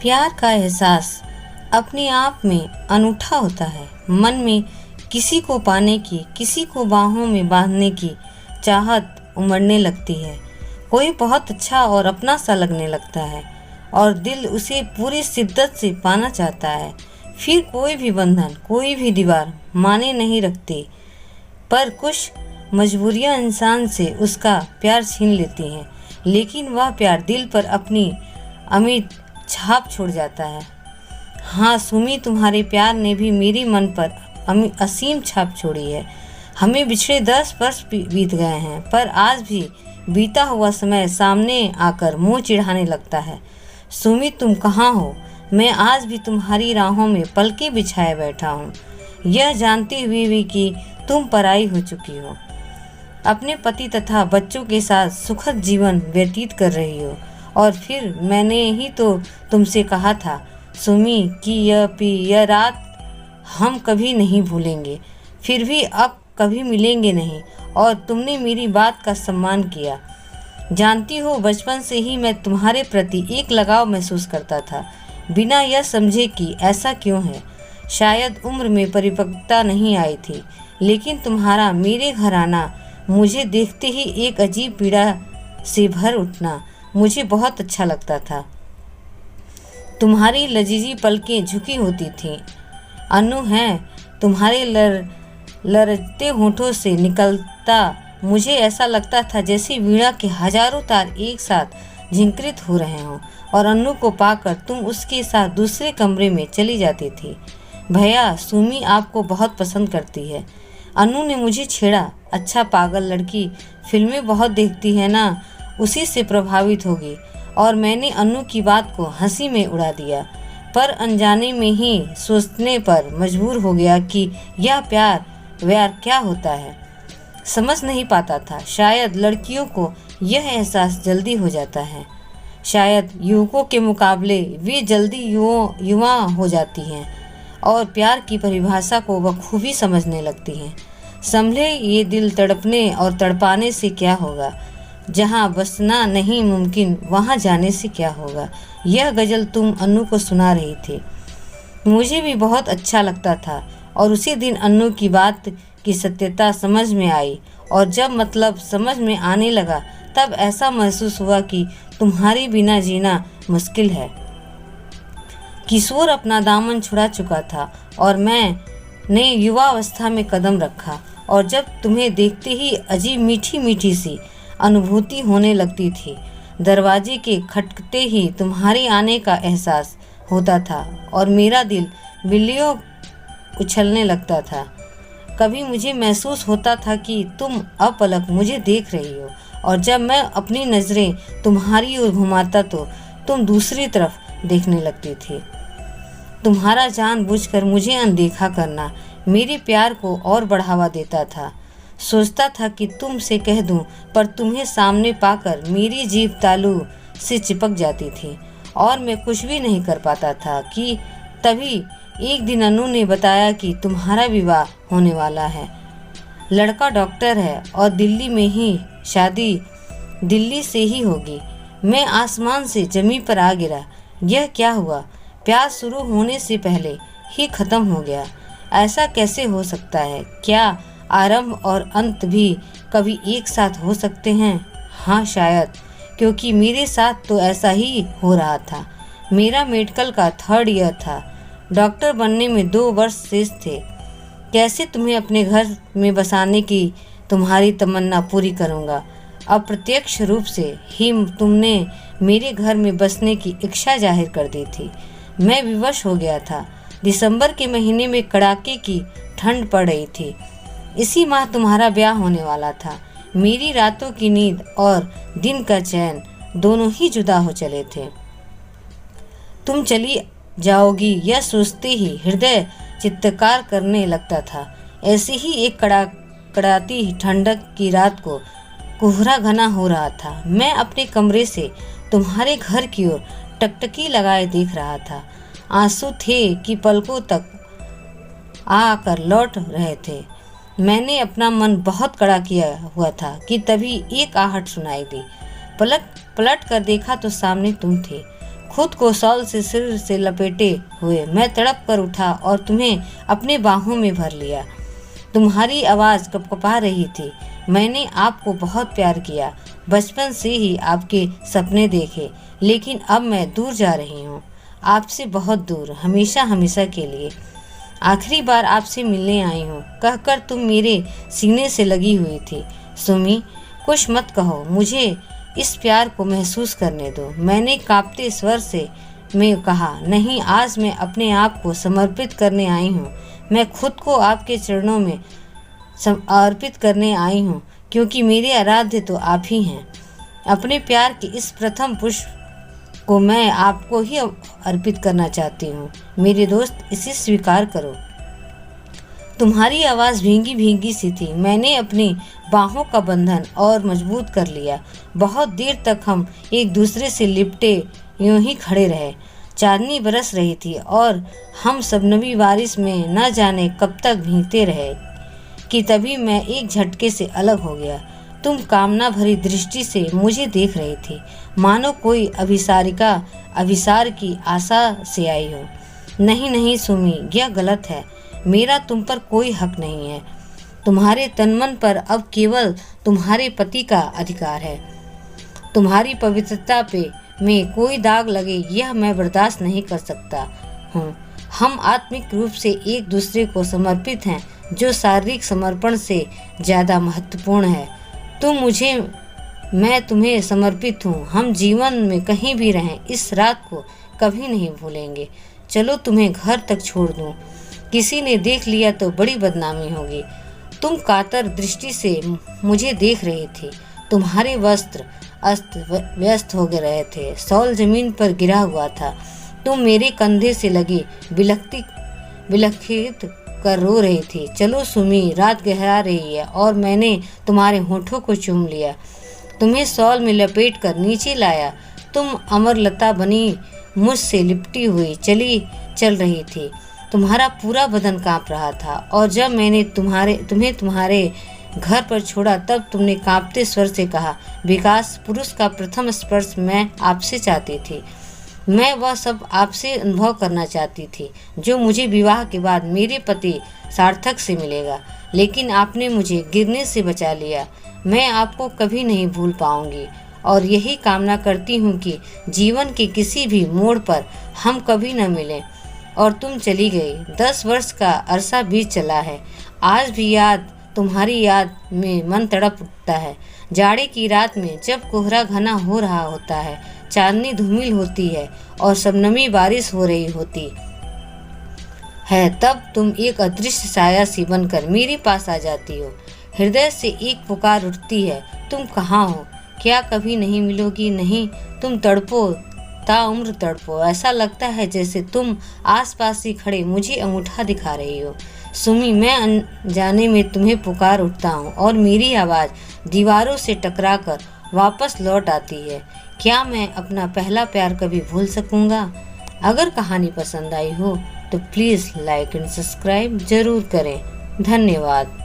प्यार का एहसास अपने आप में अनूठा होता है। मन में किसी को पाने की, किसी को बाहों में बांधने की चाहत उमड़ने लगती है। कोई बहुत अच्छा और अपना सा लगने लगता है और दिल उसे पूरी शिद्दत से पाना चाहता है। फिर कोई भी बंधन, कोई भी दीवार माने नहीं रखती, पर कुछ मजबूरियां इंसान से उसका प्यार छीन लेती हैं, लेकिन वह प्यार दिल पर अपनी अमिट छाप छोड़ जाता है। हाँ सुमी, तुम्हारे प्यार ने भी मेरे मन पर असीम छाप छोड़ी है। हमें बिछड़े 10 वर्ष बीत गए हैं, पर आज भी बीता हुआ समय सामने आकर मुंह चिढ़ाने लगता है। सुमी, तुम कहाँ हो? मैं आज भी तुम्हारी राहों में पलकें बिछाए बैठा हूँ, यह जानते हुए भी कि तुम पराई हो चुकी हो। अपने पति तथा बच्चों के साथ सुखद जीवन व्यतीत कर रही हो। और फिर मैंने ही तो तुमसे कहा था सुमी कि यह रात हम कभी नहीं भूलेंगे। फिर भी अब कभी मिलेंगे नहीं, और तुमने मेरी बात का सम्मान किया। जानती हो, बचपन से ही मैं तुम्हारे प्रति एक लगाव महसूस करता था, बिना यह समझे कि ऐसा क्यों है। शायद उम्र में परिपक्वता नहीं आई थी, लेकिन तुम्हारा मेरे घर आना, मुझे देखते ही एक अजीब पीड़ा से भर उठना मुझे बहुत अच्छा लगता था। तुम्हारी लजीजी पलकें झुकी होती थीं। अनु है, तुम्हारे लरजते होठों से निकलता मुझे ऐसा लगता था जैसे वीणा के हजारों तार एक साथ झिंकृत हो रहे हों, और अन्नू को पाकर तुम उसके साथ दूसरे कमरे में चली जाती थी। भैया, सुमी आपको बहुत पसंद करती है। अनु ने मुझे छेड़ा। अच्छा पागल लड़की, फिल्में बहुत देखती है ना, उसी से प्रभावित होगी। और मैंने अनु की बात को हंसी में उड़ा दिया, पर अनजाने में ही सोचने पर मजबूर हो गया कि यह प्यार व्यार क्या होता है। समझ नहीं पाता था। शायद लड़कियों को यह एहसास जल्दी हो जाता है। शायद युवकों के मुकाबले वे जल्दी युवा हो जाती हैं और प्यार की परिभाषा को बखूबी समझने लगती हैं। संभले ये दिल तड़पने और तड़पाने से क्या होगा, जहाँ बसना नहीं मुमकिन वहाँ जाने से क्या होगा। यह गज़ल तुम अन्नू को सुना रही थी, मुझे भी बहुत अच्छा लगता था। और उसी दिन अन्नू की बात की सत्यता समझ में आई, और जब मतलब समझ में आने लगा, तब ऐसा महसूस हुआ कि तुम्हारे बिना जीना मुश्किल है। किशोर अपना दामन छुड़ा चुका था और मैंने युवावस्था में कदम रखा, और जब तुम्हें देखते ही अजीब मीठी मीठी सी अनुभूति होने लगती थी। दरवाजे के खटकते ही तुम्हारे आने का एहसास होता था और मेरा दिल बिल्लियों उछलने लगता था। कभी मुझे महसूस होता था कि तुम अपलक मुझे देख रही हो, और जब मैं अपनी नज़रें तुम्हारी ओर घुमाता तो तुम दूसरी तरफ देखने लगती थी। तुम्हारा जानबूझकर मुझे अनदेखा करना मेरे प्यार को और बढ़ावा देता था। सोचता था कि तुमसे कह दूं, पर तुम्हें सामने पाकर मेरी जीभ तालू से चिपक जाती थी और मैं कुछ भी नहीं कर पाता था। कि तभी एक दिन अनु ने बताया कि तुम्हारा विवाह होने वाला है। लड़का डॉक्टर है और दिल्ली में ही शादी दिल्ली से ही होगी। मैं आसमान से ज़मीन पर आ गिरा। यह क्या हुआ? प्यार शुरू होने से पहले ही ख़त्म हो गया। ऐसा कैसे हो सकता है? क्या आरंभ और अंत भी कभी एक साथ हो सकते हैं? हाँ शायद, क्योंकि मेरे साथ तो ऐसा ही हो रहा था। मेरा मेडिकल का 3rd ईयर था। डॉक्टर बनने में 2 वर्ष शेष थे। कैसे तुम्हें अपने घर में बसाने की तुम्हारी तमन्ना पूरी करूँगा? अप्रत्यक्ष रूप से ही तुमने मेरे घर में बसने की इच्छा जाहिर कर दी थी। मैं विवश हो गया था। दिसंबर के महीने में कड़ाके की ठंड पड़ रही थी। इसी माह तुम्हारा ब्याह होने वाला था। मेरी रातों की नींद और दिन का चैन दोनों ही जुदा हो चले थे। तुम चली जाओगी यह सोचते ही हृदय चित्तकार करने लगता था। ऐसे ही एक कड़ाती ठंडक की रात को कोहरा घना हो रहा था। मैं अपने कमरे से तुम्हारे घर की ओर टकटकी लगाए देख रहा था। आंसू थे कि पलकों तक आकर लौट रहे थे। मैंने अपना मन बहुत कड़ा किया हुआ था कि तभी एक आहट सुनाई दी। पलट कर देखा तो सामने तुम थे। खुद को शॉल से सिर से लपेटे हुए मैं तड़प कर उठा और तुम्हें अपने बाहों में भर लिया। तुम्हारी आवाज़ कपकपा रही थी। मैंने आपको बहुत प्यार किया, बचपन से ही आपके सपने देखे, लेकिन अब मैं दूर जा रही हूँ, आपसे बहुत दूर, हमेशा हमेशा के लिए। आखिरी बार आपसे मिलने आई हूँ कहकर तुम मेरे सीने से लगी हुई थी। सुमी, कुछ मत कहो, मुझे इस प्यार को महसूस करने दो। मैंने कांपते स्वर से मैं कहा, नहीं, आज मैं अपने आप को समर्पित करने आई हूँ। मैं खुद को आपके चरणों में समर्पित करने आई हूँ, क्योंकि मेरे आराध्य तो आप ही हैं। अपने प्यार के इस प्रथम पुष्प को मैं आपको ही अर्पित करना चाहती हूँ। मेरे दोस्त, इसे स्वीकार करो। तुम्हारी आवाज़ भींगी भींगी सी थी। मैंने अपनी बाहों का बंधन और मजबूत कर लिया। बहुत देर तक हम एक दूसरे से लिपटे यूं ही खड़े रहे। चांदनी बरस रही थी और हम शबनमी बारिश में न जाने कब तक भीगते रहे कि तभी मैं एक झटके से अलग हो गया। तुम कामना भरी दृष्टि से मुझे देख रही थी, मानो कोई अभिसार की आशा से आई हो। नहीं नहीं सुमी, यह गलत है। मेरा तुम पर कोई हक नहीं है। तुम्हारे तनमन पर अब केवल तुम्हारे पति का अधिकार है। तुम्हारी पवित्रता पे में कोई दाग लगे, यह मैं बर्दाश्त नहीं कर सकता हूँ। हम आत्मिक रूप से एक दूसरे को समर्पित हैं, जो शारीरिक समर्पण से ज़्यादा महत्वपूर्ण है। तुम मुझे, मैं तुम्हें समर्पित हूँ। हम जीवन में कहीं भी रहें, इस रात को कभी नहीं भूलेंगे। चलो तुम्हें घर तक छोड़ दूँ। किसी ने देख लिया तो बड़ी बदनामी होगी। तुम कातर दृष्टि से मुझे देख रही थी। तुम्हारे वस्त्र अस्त व्यस्त हो रहे थे, शॉल जमीन पर गिरा हुआ था। तुम मेरे कंधे से लगी विलखित कर रो रही थी। चलो सुमी, रात गहरा रही है और मैंने तुम्हारे होठों को चूम लिया, तुम्हें शॉल में लपेट कर नीचे लाया। तुम अमरलता बनी मुझसे लिपटी हुई चल रही थी। तुम्हारा पूरा बदन कांप रहा था और जब मैंने तुम्हें तुम्हारे घर पर छोड़ा तब तुमने कांपते स्वर से कहा, विकास, पुरुष का प्रथम स्पर्श मैं आपसे चाहती थी। मैं वह सब आपसे अनुभव करना चाहती थी जो मुझे विवाह के बाद मेरे पति सार्थक से मिलेगा, लेकिन आपने मुझे गिरने से बचा लिया। मैं आपको कभी नहीं भूल पाऊंगी और यही कामना करती हूँ कि जीवन के किसी भी मोड़ पर हम कभी न मिलें। और तुम चली गई। 10 वर्ष का अरसा बीत चला है। आज भी तुम्हारी याद में मन तड़प उठता है। जाड़े की रात में जब कोहरा घना हो रहा होता है, चांदनी धूमिल होती है और शबनमी बारिश हो रही होती है, तब तुम एक अदृश्य साया सी बनकर मेरे पास आ जाती हो। हृदय से एक पुकार उठती है, तुम कहाँ हो? क्या कभी नहीं मिलोगी? नहीं, तुम तड़पो, ताउम्र तड़पो। ऐसा लगता है जैसे तुम आसपास ही खड़े मुझे अंगूठा दिखा रही हो। सुमी, मैं अनजाने में तुम्हें पुकार उठता हूँ और मेरी आवाज़ दीवारों से टकराकर वापस लौट आती है। क्या मैं अपना पहला प्यार कभी भूल सकूँगा? अगर कहानी पसंद आई हो तो प्लीज़ लाइक एंड सब्सक्राइब ज़रूर करें। धन्यवाद।